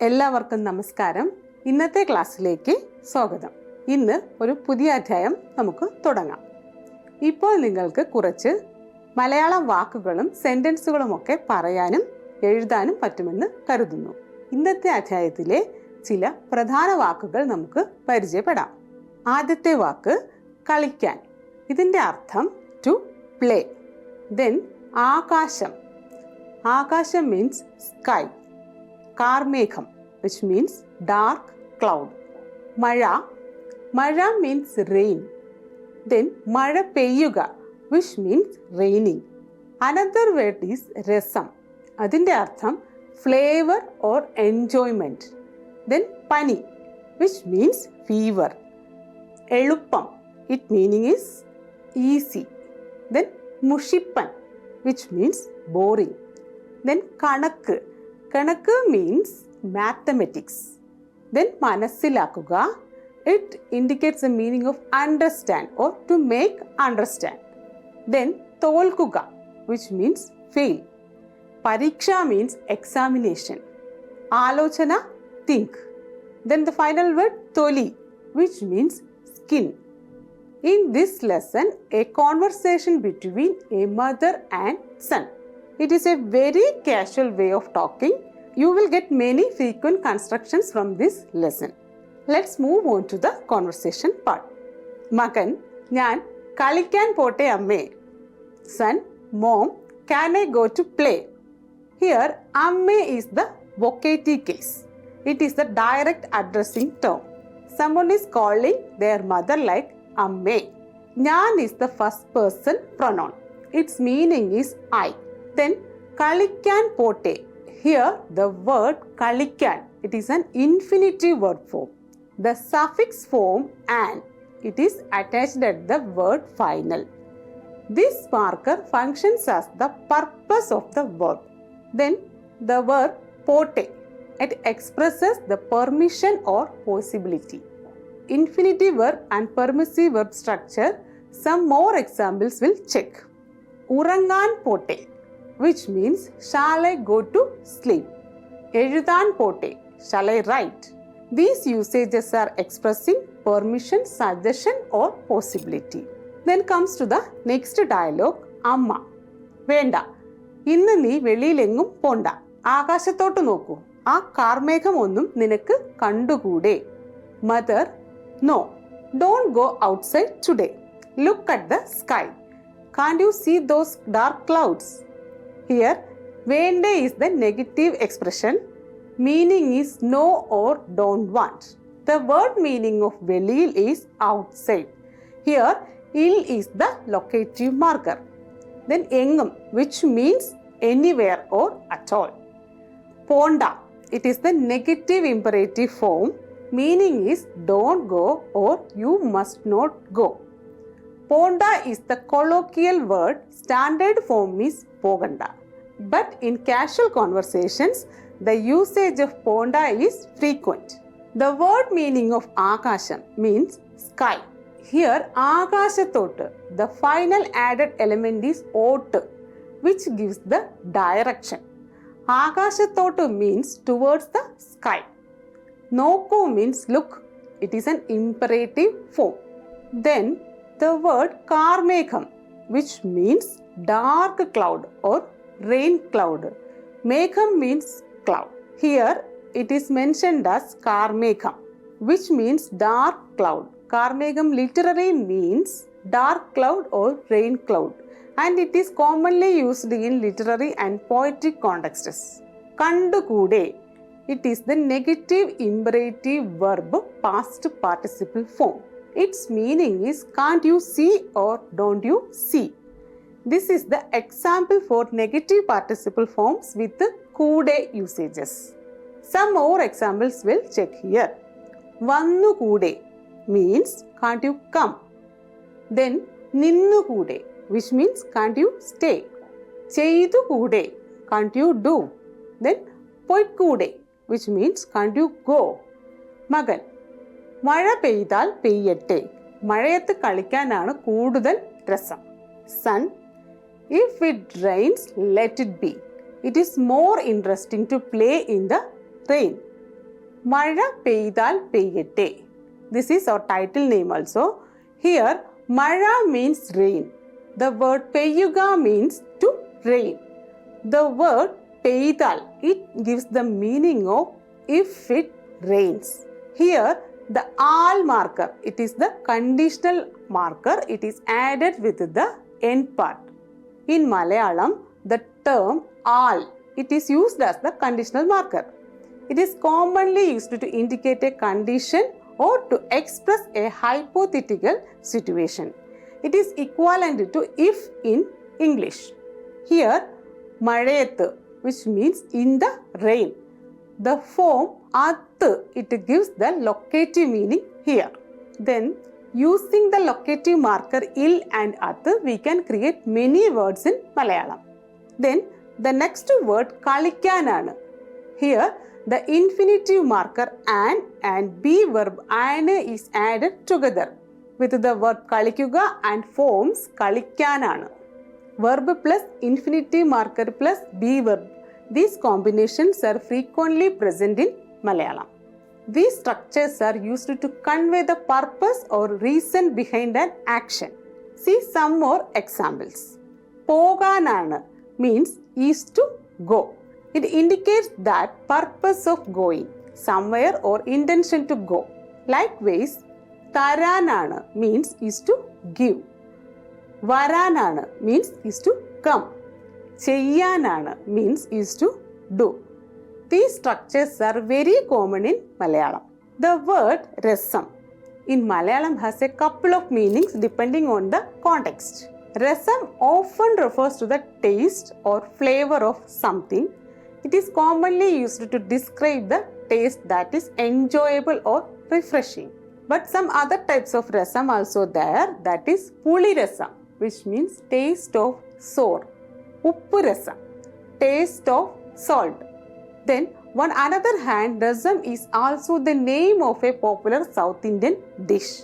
എല്ലാവർക്കും നമസ്കാരം. ഇന്നത്തെ ക്ലാസ്സിലേക്ക് സ്വാഗതം. ഇന്ന് ഒരു പുതിയ അധ്യായം നമുക്ക് തുടങ്ങാം. ഇപ്പോൾ നിങ്ങൾക്ക് കുറച്ച് മലയാളം വാക്കുകളും സെന്റൻസുകളും ഒക്കെ പറയാനും എഴുതാനും പറ്റുമെന്ന് കരുതുന്നു. ഇന്നത്തെ അധ്യായത്തിലെ ചില പ്രധാന വാക്കുകൾ നമുക്ക് പരിചയപ്പെടാം. ആദ്യത്തെ വാക്ക് കളിക്കാൻ. ഇതിൻ്റെ അർത്ഥം ടു പ്ലേ. ദെൻ ആകാശം. ആകാശം മീൻസ് സ്കൈ. കാർമേഘം which means dark cloud. മഴ means rain. Then മഴ പെയ്യുക which means raining. Another word is രസം. അതിൻ്റെ അർത്ഥം flavor or enjoyment. Then പനി which means fever. എളുപ്പം, its meaning is easy. Then മുഷിപ്പൻ which means boring. Then കണക്ക് means mathematics. Then മനസ്സിലാക്കുക, it indicates the meaning of understand or to make understand. Then തോൽക്കുക which means fail. പരീക്ഷ means examination. ആലോചന think. Then the final word തൊലി which means skin. In this lesson, a conversation between a mother and son. It is a very casual way of talking. You will get many frequent constructions from this lesson. Let's move on to the conversation part. മകൻ, ഞാൻ കളിക്കാൻ പോട്ടെ അമ്മേ. Son, Mom, can I go to play? Here, അമ്മേ is the vocative case. It is the direct addressing term. Someone is calling their mother like അമ്മേ. ഞാൻ is the first person pronoun. Its meaning is I. Then കളിക്കാൻ പോട്ടെ. Here the word കളിക്കാൻ, it is an infinitive word form. The suffix form an, it is attached at the word final. This marker functions as the purpose of the verb. Then the verb പോട്ടെ, it expresses the permission or possibility. Infinitive verb and permissive verb structure. Some more examples will check. ഉറങ്ങാൻ പോട്ടെ which means shall I go to sleep. എഴുതാൻ പോട്ടെ, shall I write. These usages are expressing permission, suggestion or possibility. Then comes to the next dialogue. അമ്മ, വേണ്ട, ഇന്ന് നീ വെളിയിലെങ്ങും പോണ്ട. ആകാശത്തോട്ട് നോക്കൂ, ആ കാർമേഘം ഒന്നും നിനക്ക് കണ്ടുകൂടെ. Mother, no, don't go outside today. Look at the sky. Can't you see those dark clouds? Here, വേണ്ട is the negative expression. Meaning is no or don't want. The word meaning of വെളിയിൽ is outside. Here, ഇൽ is the locative marker. Then എങ്ങും which means anywhere or at all. പോണ്ട, it is the negative imperative form. Meaning is don't go or you must not go. പോണ്ട is the colloquial word. Standard form is പോകണ്ട. But in casual conversations, the usage of പോണ്ട is frequent. The word meaning of ആകാശം means sky. Here, ആകാശത്തോട്ട്, the final added element is vote, which gives the direction. ആകാശത്തോട്ട് means towards the sky. നോക്കൂ means look. It is an imperative form. Then the word കാർമേഘം which means dark cloud or rain cloud. Megham means cloud. Here it is mentioned as കാർമേഘം which means dark cloud. Karmegam literally means dark cloud or rain cloud and it is commonly used in literary and poetic contexts. കണ്ടുകൂടെ, it is the negative imperative verb past participle form. Its meaning is can't you see or don't you see. This is the example for negative participle forms with കൂടെ usages. Some more examples will check here. വന്നുകൂടെ means can't you come. Then നിന്നുകൂടെ which means can't you stay. ചെയ്തുകൂടെ can't you do. Then പൊയ്ക്കൂടെ which means can't you go. മകൻ, മഴ പെയ്താൽ പെയ്യട്ടെ, മഴയത്ത് കളിക്കാനാണ് കൂടുതൽ രസം. Son, if it rains, let it be. It is more interesting to play in the rain. മഴ പെയ്താൽ പെയ്യട്ടെ. This is our title name also. Here, Mara means rain. The word Peyyuga means to rain. The word Peydal, it gives the meaning of if it rains. Here, the al marker, it is the conditional marker. It is added with the end part. In Malayalam, the term al, it is used as the conditional marker. It is commonly used to indicate a condition or to express a hypothetical situation. It is equivalent to if in English. Here, Mazhayathu, which means in the rain. The form athu, it gives the locative meaning here. Then, using the locative marker il and athu, we can create many words in Malayalam. Then, the next word kalikkananu. Here, the infinitive marker an and be verb ane is added together with the verb kalikkuga and forms kalikkananu. Verb plus infinitive marker plus be verb. These combinations are frequently present in Malayalam. These structures are used to convey the purpose or reason behind an action. See some more examples. Pogananu means is to go. It indicates that purpose of going, somewhere or intention to go. Likewise, Taranana means is to give. Varanana means is to come. Cheyyanana means is to do. These structures are very common in Malayalam. The word rasam in Malayalam has a couple of meanings depending on the context. Rasam often refers to the taste or flavor of something. It is commonly used to describe the taste that is enjoyable or refreshing. But some other types of rasam also there, that is puli rasam, which means taste of sour. Uppu rasam, taste of salt. Then on another hand, rasam is also the name of a popular South Indian dish.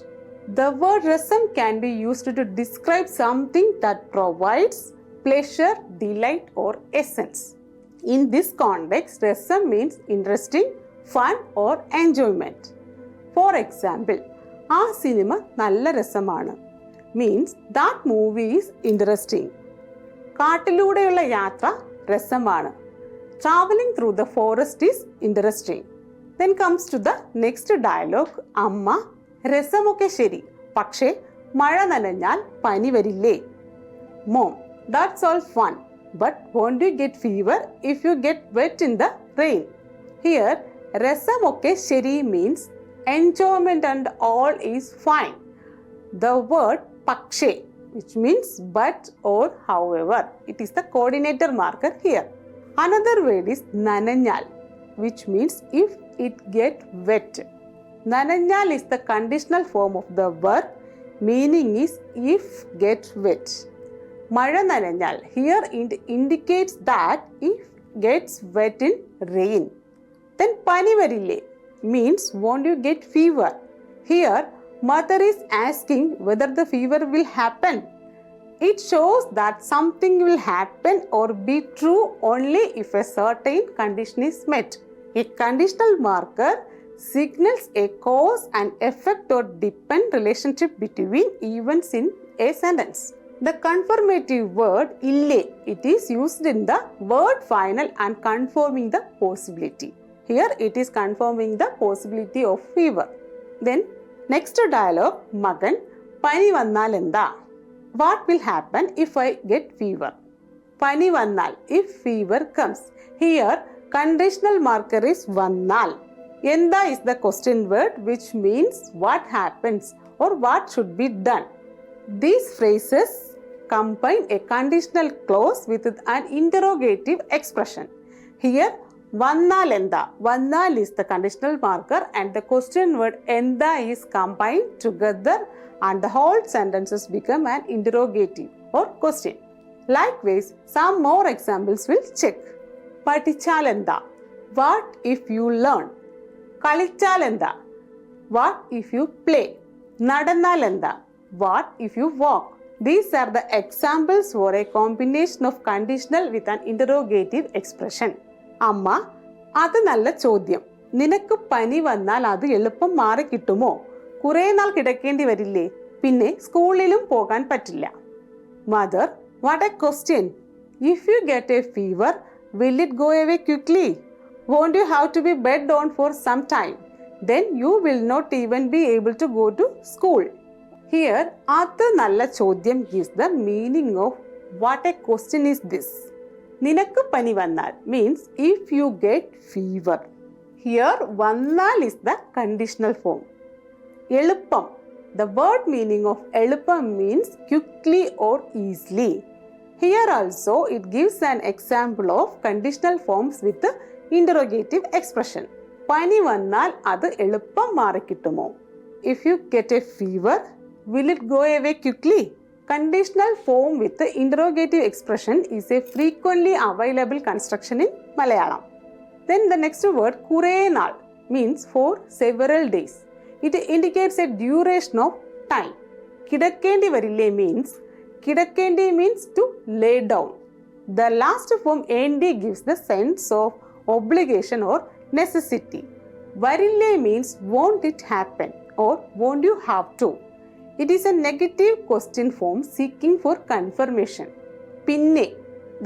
The word rasam can be used to describe something that provides pleasure, delight or essence. In this context, rasam means interesting, fun or enjoyment. For example, ആ cinema നല്ല രസമാണ് means that movie is interesting. കാട്ടിലൂടെയുള്ള യാത്ര രസമാണ്. Traveling through the forest is interesting. Then comes to the next dialogue. അമ്മ രസമൊക്കെ ശരി, പക്ഷേ മഴ നനഞ്ഞാൽ പനി വരില്ലേ? Mom, that's all fun. But won't you get fever if you get wet in the rain? Here, rasamokke sheri means enjoyment and all is fine. The word pakshe, which means but or however, it is the coordinator marker here. Another word is nananyal, which means if it get wet. Nananyal is the conditional form of the verb, meaning is if get wet. Mara nananyal, here it indicates that if gets wet in rain. Then pani varille means won't you get fever? Here mother is asking whether the fever will happen. It shows that something will happen or be true only if a certain condition is met. A conditional marker signals a cause and effect or depend relationship between events in a sentence. The confirmative word ille, it is used in the word final and confirming the possibility. Here it is confirming the possibility of fever. Then next dialogue, Magan, pani vannal enda? What will happen if I get fever? Pani vannal, if fever comes. Here conditional marker is vannal. Enda is the question word which means what happens or what should be done. These phrases combine a conditional clause with an interrogative expression. Here, vannal enda. Vannal is the conditional marker and the question word enda is combined together and the whole sentences become an interrogative or question. Likewise, some more examples will check. Patichal enda. What if you learn? Kalichal enda. What if you play? Nadannal enda. What if you walk? These are the examples for a combination of conditional with an interrogative expression. Amma, അത് നല്ല ചോദ്യം. നിനക്ക് പനി വന്നാൽ അത് എളുപ്പം മാറി കിട്ടുമോ? കുറേ നാൾ കിടക്കേണ്ടി വരില്ലേ? പിന്നെ സ്കൂളിലും പോകാൻ പറ്റില്ല. Mother, what a question. If you get a fever, will it go away quickly? Won't you have to be bed down for some time? Then you will not even be able to go to school. Here, അത് നല്ല ചോദ്യം gives the meaning of what a question is this. നിനക്ക് പനി വന്നാൽ means if you get fever. Here, വന്നാൽ is the conditional form. എളുപ്പം. The word meaning of എളുപ്പം means quickly or easily. Here also it gives an example of conditional forms with the interrogative expression. പനി വന്നാൽ അത് എളുപ്പം മാറിക്കിട്ടുമോ? If you get a fever, will it go away quickly? Conditional form with the interrogative expression is a frequently available construction in Malayalam. Then the next word കുറേ നാൾ means for several days. It indicates a duration of time. കിടക്കേണ്ടി വരില്ലേ means കിടക്കേണ്ടി means to lay down. The last form nd gives the sense of obligation or necessity. വരില്ലേ means won't it happen or won't you have to. It is a negative question form seeking for confirmation. പിന്നെ.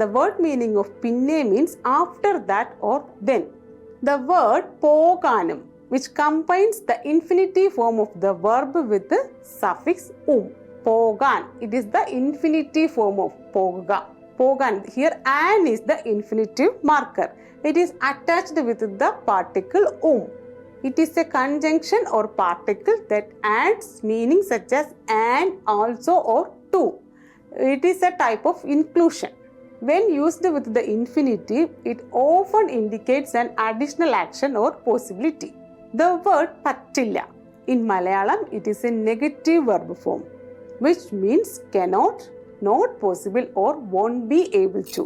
The word meaning of പിന്നെ means after that or then. The word പോകാനും which combines the infinitive form of the verb with the suffix പോകാൻ. It is the infinitive form of പോകുക. പോകാൻ. Here an is the infinitive marker. It is attached with the particle It is a conjunction or particle that adds meaning such as and, also or to. It is a type of inclusion. When used with the infinitive, it often indicates an additional action or possibility. The word പറ്റില്ല. In Malayalam, it is a negative verb form, which means cannot, not possible or won't be able to.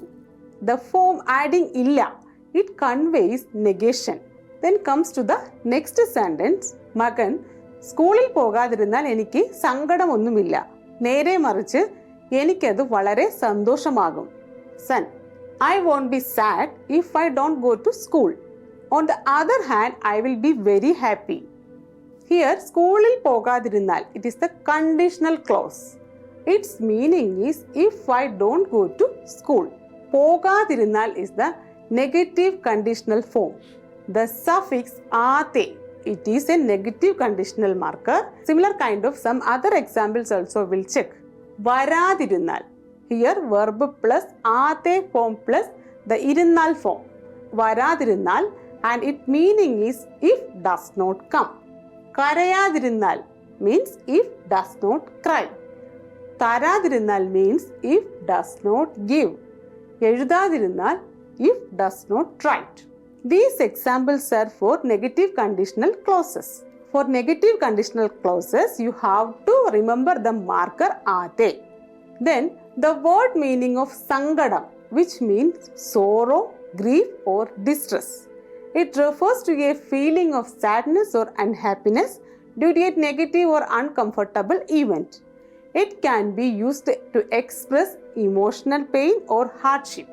The form adding illa, it conveys negation. Then comes to the next sentence. മകൻ, സ്കൂളിൽ പോകാതിരുന്നാൽ എനിക്ക് സങ്കടമൊന്നുമില്ല. നേരെ മറിച്ച് എനിക്കത് വളരെ സന്തോഷമാകും. Son, I won't be sad if I don't go to school. On the other hand, I will be very happy. Here, സ്കൂളിൽ പോകാതിരുന്നാൽ it is the conditional clause. Its meaning is if I don't go to school. പോകാതിരുന്നാൽ is the negative conditional form. The suffix ate, it is a negative conditional marker. Similar kind of some other examples also will check. വരാതിരുന്നാൽ. Here verb plus ate form plus the ഇരുന്നാൽ form. വരാതിരുന്നാൽ and its meaning is if does not come. കരയാതിരുന്നാൽ means if does not cry. തരാതിരുന്നാൽ means if does not give. എഴുതാതിരുന്നാൽ if does not write. These examples are for negative conditional clauses. For negative conditional clauses, you have to remember the marker ate. Then the word meaning of sangadam, which means sorrow, grief or distress. It refers to a feeling of sadness or unhappiness due to a negative or uncomfortable event. It can be used to express emotional pain or hardship.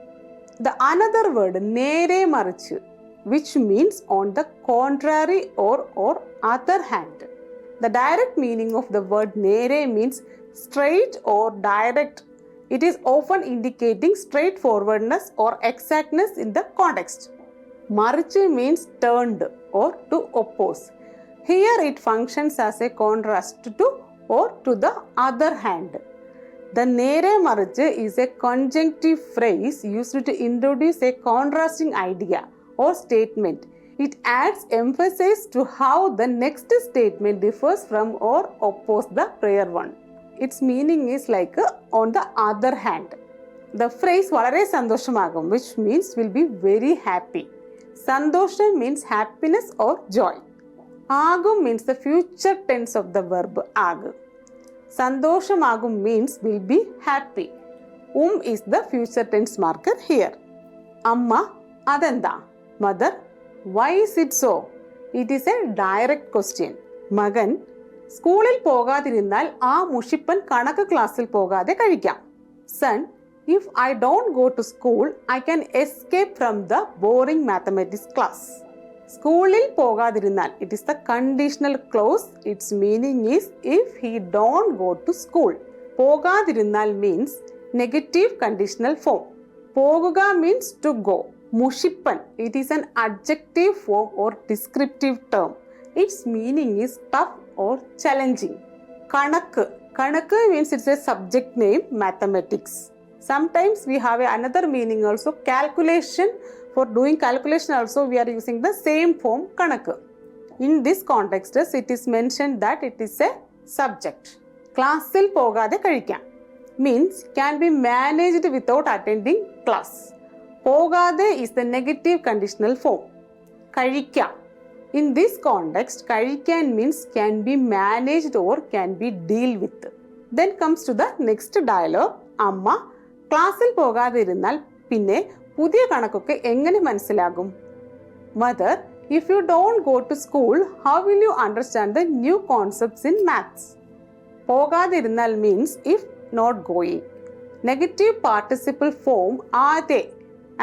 The another word നേരെ മറിച്ച്, which means on the contrary or other hand. The direct meaning of the word നേരെ means straight or direct. It is often indicating straightforwardness or exactness in the context. മറിച്ച് means turned or to oppose. Here it functions as a contrast to or to the other hand. The നേരെ മറിച്ച് is a conjunctive phrase used to introduce a contrasting idea or statement. It adds emphasis to how the next statement differs from or opposes the prior one. Its meaning is like on the other hand. The phrase വളരെ സന്തോഷമാകും, which means will be very happy. സന്തോഷം means happiness or joy. ആകും means the future tense of the verb ആക്. സന്തോഷമാകും means will be happy. is the future tense marker here. അമ്മ, അതെന്താ? Mother, why is it so? It is a direct question. മകൻ, സ്കൂളിൽ പോകാതിരുന്നാൽ ആ മുഷിപ്പൻ കണക്ക് ക്ലാസ്സിൽ പോകാതെ കഴിക്കാം. Son, if I don't go to school, I can escape from the boring mathematics class. സ്കൂളിൽ പോകാതിരുന്നാൽ, it is the conditional clause. Its meaning is if he don't go to school. പോകാതിരുന്നാൽ മീൻസ് നെഗറ്റീവ് കണ്ടീഷണൽ ഫോം. പോകുക means to go. മുഷിപ്പൻ, it is an adjective form or descriptive term. Its meaning is tough or challenging. Kanakku, Kanakku means it's a subject name, mathematics. Sometimes we have another meaning also, calculation. For doing calculation also we are using the same form Kanakku. In this context it is mentioned that it is a subject. Classil pogade കഴിക്കാം means can be managed without attending class. Pogade is the negative conditional form. കഴിക്കാം. In this context, കഴിക്കാൻ means can be managed or can be dealt with. Then comes to the next dialogue. അമ്മ ക്ലാസ്സിൽ പോകാതിരുന്നാൽ പിന്നെ പുതിയ കണക്കൊക്കെ എങ്ങനെ മനസ്സിലാകും? Mother, if you don't go to school, how will you understand the new concepts in maths? പോകാതിരുന്നാൽ means if not going. Negative participle form are they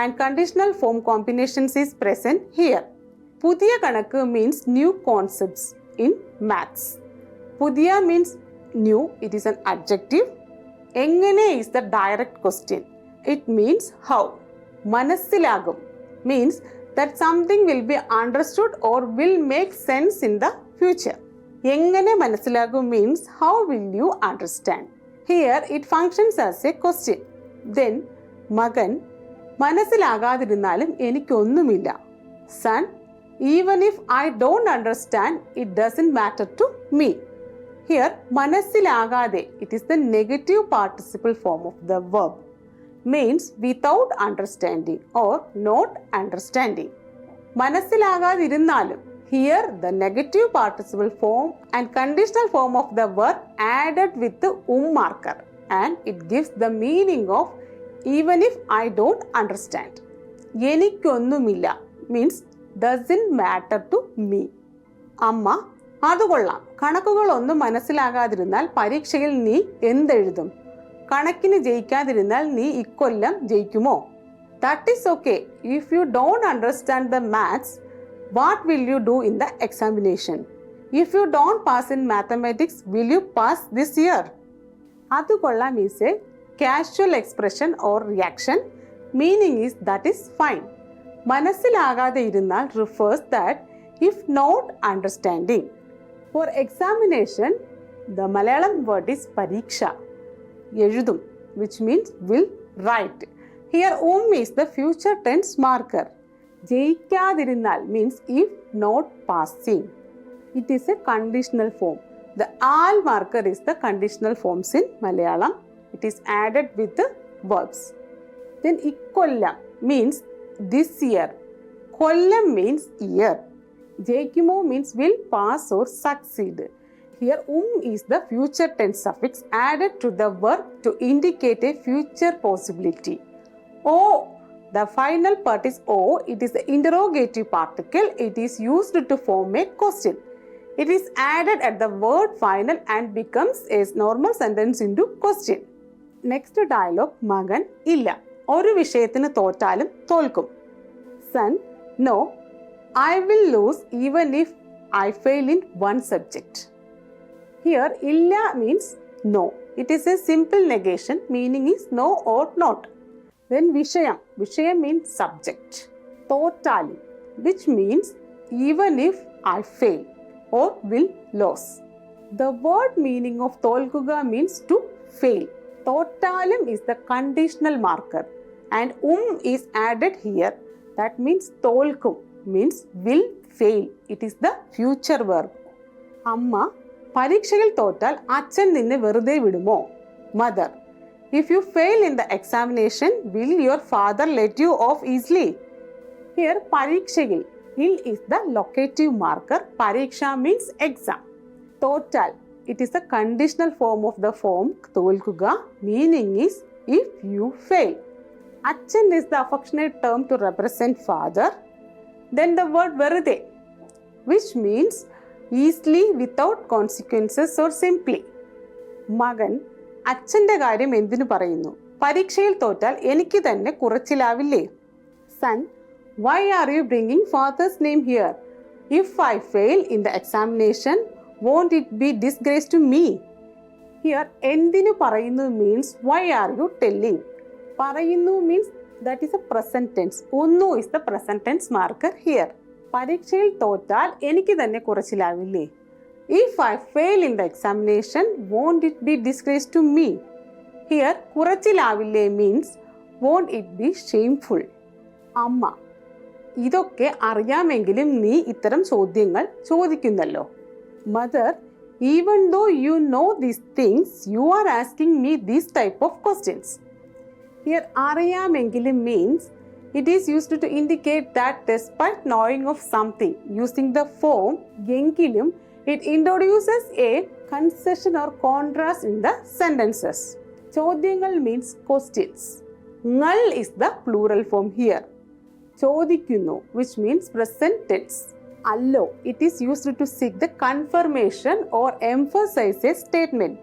and conditional form combinations is present here. പുതിയ കണക്ക് means new concepts in maths. പുതിയ means new, it is an adjective. എങ്ങനെ is the direct question. It means how. മനസ്സിലാകും means that something will be understood or will make sense in the future. എങ്ങനെ മനസ്സിലാകും means how will you understand. Here it functions as a question. Then മകൻ, മനസ്സിലാകാതിരുന്നാലും എനിക്കൊന്നുമില്ല. Son, even if I don't understand, it doesn't matter to me. Here മനസ്സിലാകാതെ, it is the negative participle form of the verb, means without understanding or not understanding. മനസ്സിലാകാതിരുന്നാലും, here the negative participle form and conditional form of the verb added with the marker, and it gives the meaning of even if I don't understand. എനിക്കൊന്നുമില്ല means doesn't matter to me. അമ്മ, അതുകൊള്ളാം, കണക്കുകളൊന്നും മനസ്സിലാകാതിരുന്നാൽ പരീക്ഷയിൽ നീ എന്തെഴുതും? കണക്കിന് ജയിക്കാതിരുന്നാൽ നീ ഇക്കൊല്ലം ജയിക്കുമോ? That is okay. If you don't understand the maths, what will you do in the examination? If you don't pass in mathematics, will you pass this year? അതുകൊള്ളാം is a casual expression or reaction. Meaning is that is fine. മനസ്സിലാകാതെ ഇരുന്നാൽ refers that if not understanding. For examination, the Malayalam word is pariksha, എഴുതും, which means will write. Here is the future tense marker. ജയിക്കാതിരുന്നാൽ means if not passing. It is a conditional form. The al marker is the conditional forms in Malayalam. It is added with the verbs. Then ikkollam means this year. Kollam means year. Jayikumo means will pass or succeed. Here is the future tense suffix added to the verb to indicate a future possibility. O, the final part is O. It is the interrogative particle. It is used to form a question. It is added at the word final and becomes a normal sentence into question. Next dialogue, മകൻ ഇല്ല, ഒരു വിഷയത്തിന് തോറ്റാലും തോൽക്കും. Son, no, I will lose even if I fail in one subject. Here ഇല്ല means no. It is a simple negation, meaning is no or not. Then വിഷയം means subject. തോറ്റാലും, which means even if I fail or will lose. The word meaning of തോൽക്കുക means to fail. തോറ്റാലും is the conditional marker and is added here. That means തോൽക്കും means will fail. It is the future verb. അമ്മ, പരീക്ഷയിൽ തോറ്റാൽ അച്ഛൻ നിന്നെ വെറുതെ വിടുമോ? Mother, if you fail in the examination, will your father let you off easily? Here പരീക്ഷയിൽ il is the locative marker. Pariksha means exam. Total, it is the conditional form of the form തോൽക്കുക, meaning is if you fail. Achan is the affectionate term to represent father. Then the word വെറുതെ, which means easily without consequences or simply. മകൻ, അച്ഛൻ്റെ കാര്യം എന്തിനു പറയുന്നു? പരീക്ഷയിൽ തോറ്റാൽ എനിക്ക് തന്നെ കുറച്ചിലാവില്ലേ? Son, Why are you bringing father's name here? If I fail in the examination, won't it be disgrace to me? Here, എന്തിനു പറയുന്നു means why are you telling? പറയുന്നു means that is a present tense. ഒന്നു is the present tense marker here. പരീക്ഷയിൽ തോറ്റാൽ എനിക്ക് തന്നെ കുറച്ചിലാവില്ലേ? If I fail in the examination, won't it be disgrace to me? Here, കുറച്ചിലാവില്ലേ means won't it be shameful? അമ്മ, ഇതൊക്കെ അറിയാമെങ്കിലും നീ ഇത്തരം ചോദ്യങ്ങൾ ചോദിക്കുന്നല്ലോ. Mother, even though you know these things, you are asking me these type of questions. Here, അറിയാമെങ്കിലും means it is used to indicate that despite knowing of something, using the form എങ്കിലും it introduces a concession or contrast in the sentences. ചോദ്യങ്ങൾ means questions. ങ്ങൾ is the plural form here. ചോദിക്കുന്നു which means present tense. അല്ലോ, it is used to seek the confirmation or emphasize a statement.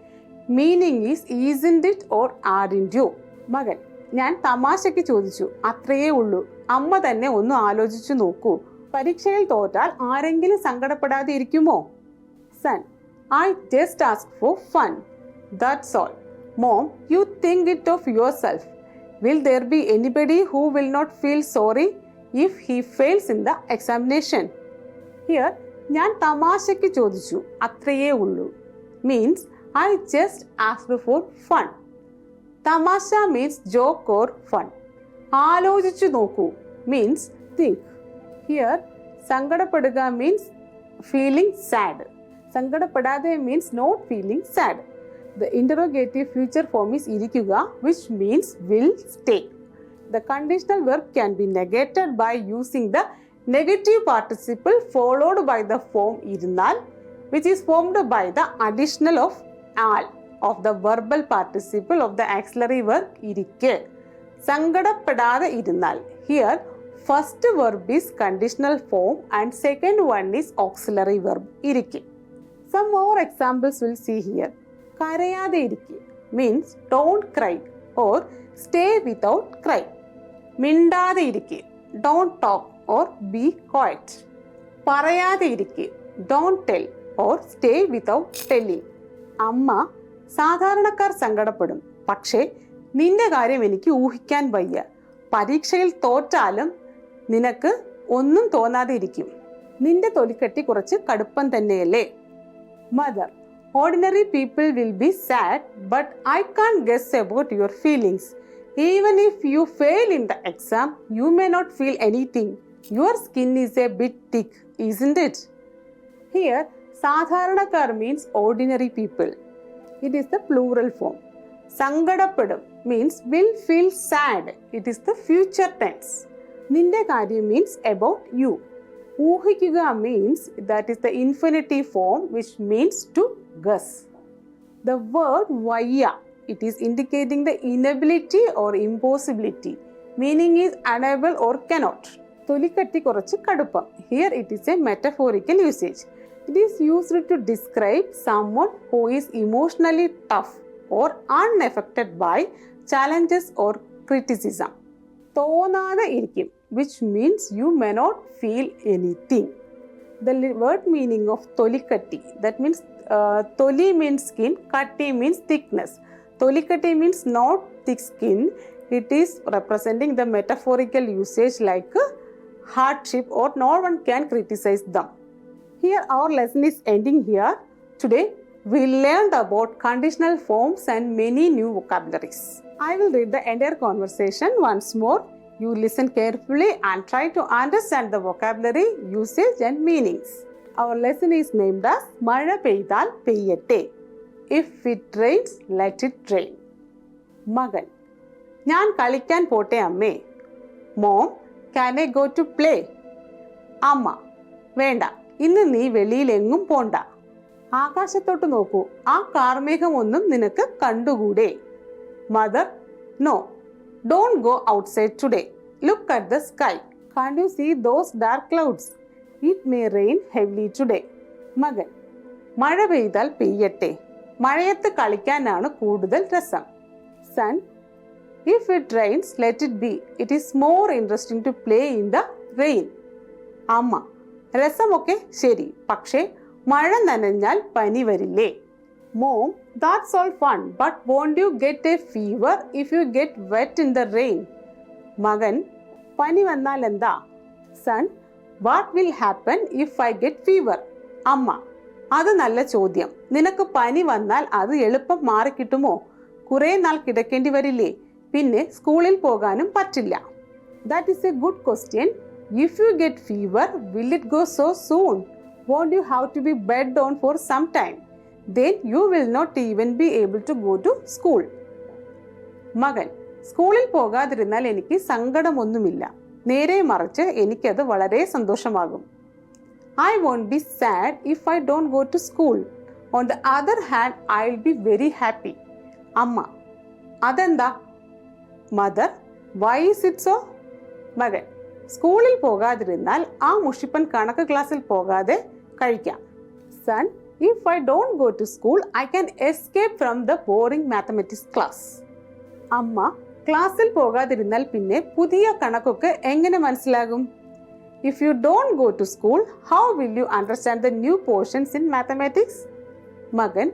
Meaning is isn't it or aren't you. മകൻ, ഞാൻ തമാശയ്ക്ക് ചോദിച്ചു, അത്രയേ ഉള്ളൂ. അമ്മ തന്നെ ഒന്ന് ആലോചിച്ചു നോക്കൂ. പരീക്ഷയിൽ തോറ്റാൽ ആരെങ്കിലും സങ്കടപ്പെടാതെ ഇരിക്കുമോ? Son, I just asked for fun. That's all. Mom, you think it of yourself. Will there be anybody who will not feel sorry if he fails in the examination? Here, ഞാൻ തമാശയ്ക്ക് ചോദിച്ചു, അത്രയേ ഉള്ളൂ means I just asked for fun. തമാശ means joke or fun. ആലോചിച്ചു നോക്കൂ means think. Here, സങ്കടപ്പെടുക means feeling sad. സങ്കടപ്പെടാതെ means not feeling sad. The interrogative future form is ഇരിക്കുക which means will stay. The conditional verb can be negated by using the negative participle followed by the form ഇരുന്നാൽ which is formed by the additional of al of the verbal participle of the auxiliary verb ഇരിക്കെ. സങ്കടപ്പെടാതെ ഇരുന്നാൽ here first verb is conditional form and second one is auxiliary verb ഇരിക്കെ. Some more examples we'll see here. കരയാതെ ഇരിക്കുക means don't cry or stay without cry. മിണ്ടാതെ ഇരിക്കുക don't talk or be quiet. പറയാതെ ഇരിക്കുക don't tell or stay without telling. അമ്മ, സാധാരണക്കാർ സങ്കടപ്പെടും, പക്ഷേ നിന്റെ കാര്യം എനിക്ക് ഊഹിക്കാൻ വയ്യ. പരീക്ഷയിൽ തോറ്റാലും നിനക്ക് ഒന്നും തോന്നാതെ ഇരിക്കും. നിന്റെ തൊലിക്കട്ടി കുറച്ച് കടുപ്പം തന്നെയല്ലേ. Mother, ordinary people will be sad, but I can't guess about your feelings. Even if you fail in the exam, you may not feel anything. Your skin is a bit thick, isn't it? Here, സാധാരണക്കാർ means ordinary people. It is the plural form. സങ്കടപ്പെടും means will feel sad. It is the future tense. നിന്റെ കാര്യം means about you. ഊഹിക്കുക means that is the infinitive form which means to guess. The word vaya, it is indicating the inability or impossibility. Meaning is unable or cannot. തൊലിക്കട്ടി കുറച്ച് കടുപ്പം. Here it is a metaphorical usage. It is used to describe someone who is emotionally tough or unaffected by challenges or criticism. തോന്നാതെ ഇരിക്കും which means you may not feel anything. The word meaning of tolikatti, that means toli means skin, katti means thickness. Tolikatti means not thick skin. It is representing the metaphorical usage like hardship or no one can criticize them. Here our lesson is ending here. Today we learned about conditional forms and many new vocabularies. I will read the entire conversation once more. You listen carefully and try to understand the vocabulary, usage and meanings. Our lesson is named as മഴ പെയ്താൽ പെയ്യട്ടെ. If it rains, let it rain. മകൻ, ഞാൻ കളിക്കാൻ പോട്ടെ അമ്മേ. Mom, can I go to play? അമ്മ, വേണ്ട, ഇന്ന് നീ വെളിയിലെങ്ങും പോണ്ട. ആകാശത്തോട്ട് നോക്കൂ, ആ കാർമേഘമൊന്നും നിനക്ക് കണ്ടുകൂടെ. Mother, no, don't go outside today. Look at the sky. Can't you see those dark clouds? It may rain heavily today. മകൻ, മഴ പെയ്താൽ പെയ്യട്ടെ. മഴയത്ത് കളിക്കാനാണ് കൂടുതൽ രസം. Son, if it rains, let it be. It is more interesting to play in the rain. അമ്മ: രസമൊക്കെ ശരി, പക്ഷേ മഴ നനഞ്ഞാൽ പനി വരില്ലേ? Mom: that's all fun, but won't you get a fever if you get wet in the rain? മകൻ: പനി വന്നാൽ എന്താ? Son: what will happen if I get fever? അമ്മ: അത് നല്ല ചോദ്യം. നിനക്ക് പനി വന്നാൽ അത് എളുപ്പം മാറിക്കിട്ടുമോ? കുറേ നാൾ കിടക്കേണ്ടി വരില്ലേ? പിന്നെ സ്കൂളിൽ പോകാനും പറ്റില്ല. That is a good question. If you get fever, will it go so soon? Won't you have to be bed down for some time? Then you will not even be able to go to school. മകൻ: സ്കൂളിൽ പോകാതിരുന്നാൽ എനിക്ക് സങ്കടമൊന്നുമില്ല. നേരെ മറിച്ച് എനിക്കത് വളരെ സന്തോഷമാകും. I won't be sad if I don't go to school. On the other hand, I'll be very happy. അമ്മ: അതെന്താ? Mother: why is it so? മകൻ: സ്കൂളിൽ പോകാതിരുന്നാൽ ആ മുഷിപ്പൻ കണക്ക് ക്ലാസ്സിൽ പോകാതെ കഴിക്കാം. Son: if I don't go to school, I can escape from the boring mathematics class. അമ്മ: ക്ലാസ്സിൽ പോകാതിരുന്നാൽ പിന്നെ പുതിയ കണക്കൊക്കെ എങ്ങനെ മനസ്സിലാകും? If you don't go to school, how will you understand the new portions in mathematics? മകൻ: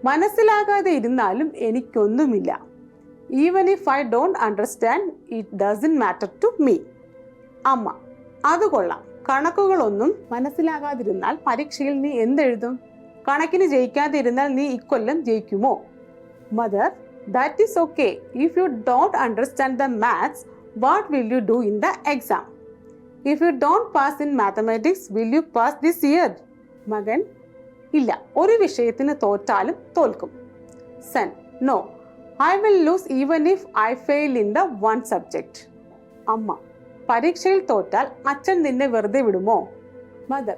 മനസ്സിലാകാതെ ഇരുന്നാലും എനിക്കൊന്നുമില്ല. Even if I don't understand, it doesn't matter to me. അമ്മ: അത് കൊള്ളാം. കണക്കുകളൊന്നും മനസ്സിലാകാതിരുന്നാൽ പരീക്ഷയിൽ നീ എന്തെഴുതും? കണക്കിന് ജയിക്കാതെ ഇരുന്നാൽ നീ ഇക്കൊല്ലം ജയിക്കുമോ? Mother: that is okay. If you don't understand the maths, what will you do in the exam? If you don't pass in mathematics, will you pass this year? മകൻ: ഇല്ല, ഒരു വിഷയത്തിന് തോറ്റാലും തോൽക്കും. Son: no, I will lose even if I fail in the one subject. അമ്മ: പരീക്ഷയിൽ തോറ്റാൽ അച്ഛൻ നിന്നെ വെറുതെ വിടുമോ? Mother: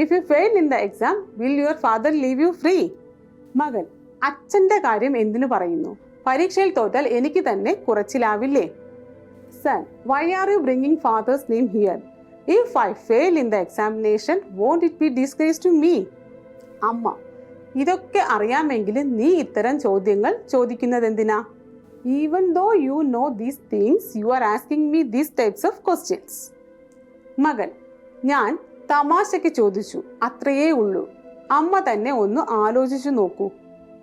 if you fail in the exam, will your father leave you free? മകൻ: അച്ഛൻ്റെ കാര്യം എന്തിനു പറയുന്നു? പരീക്ഷയിൽ തോറ്റാൽ എനിക്ക് തന്നെ കുറച്ചിലാവില്ലേ? Son, why are you bringing father's name here? If I fail in the examination, won't it be disgrace to me? അമ്മ: ഇതൊക്കെ അറിയാമെങ്കിലും നീ ഇത്തരം ചോദ്യങ്ങൾ ചോദിക്കുന്നത് എന്തിനാ? Even though you know these things, you are asking me these types of questions. മകൻ: ഞാൻ തമാശയ്ക്ക് ചോദിച്ചു, അത്രയേ ഉള്ളൂ. അമ്മ തന്നെ ഒന്ന് ആലോചിച്ചു നോക്കൂ.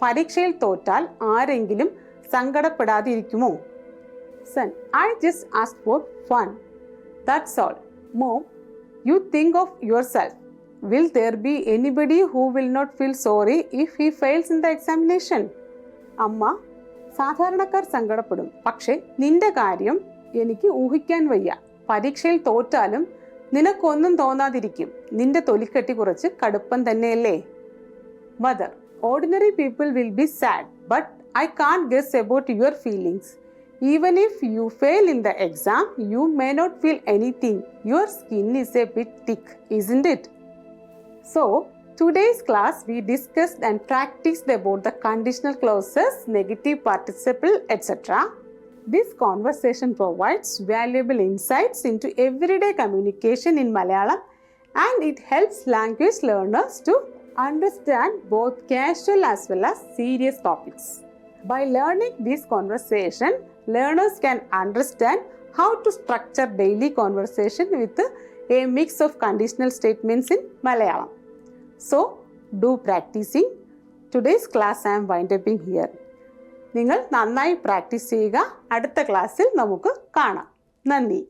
പരീക്ഷയിൽ തോറ്റാൽ ആരെങ്കിലും സങ്കടപ്പെടാതിരിക്കുമോ? Son, I just asked for fun. That's all. Mom, you think of yourself. Will there be anybody who will not feel sorry if he fails in the examination? അമ്മ: സാധാരണക്കാർ സങ്കടപ്പെടും, പക്ഷേ നിന്റെ കാര്യം എനിക്ക് ഊഹിക്കാൻ വയ്യ. പരീക്ഷയിൽ തോറ്റാലും നിനക്കൊന്നും തോന്നാതിരിക്കും. നിന്റെ തൊലിക്കെട്ടി കുറച്ച് കടുപ്പം തന്നെയല്ലേ? Mother: ordinary people will be sad, but I can't guess about your feelings. Even if you fail in the exam, you may not feel anything. Your skin is a bit thick, isn't it? So, today's class we discussed and practiced about the conditional clauses, negative participle, etc. This conversation provides valuable insights into everyday communication in Malayalam, and it helps language learners to understand both casual as well as serious topics. By learning this conversation, learners can understand how to structure daily conversation with a mix of conditional statements in Malayalam. So, do practicing. Today's class I am winding up here. നിങ്ങൾ നന്നായി practice ചെയ്യുക. അടുത്ത ക്ലാസ്സിൽ നമുക്ക് കാണാം. നന്ദി.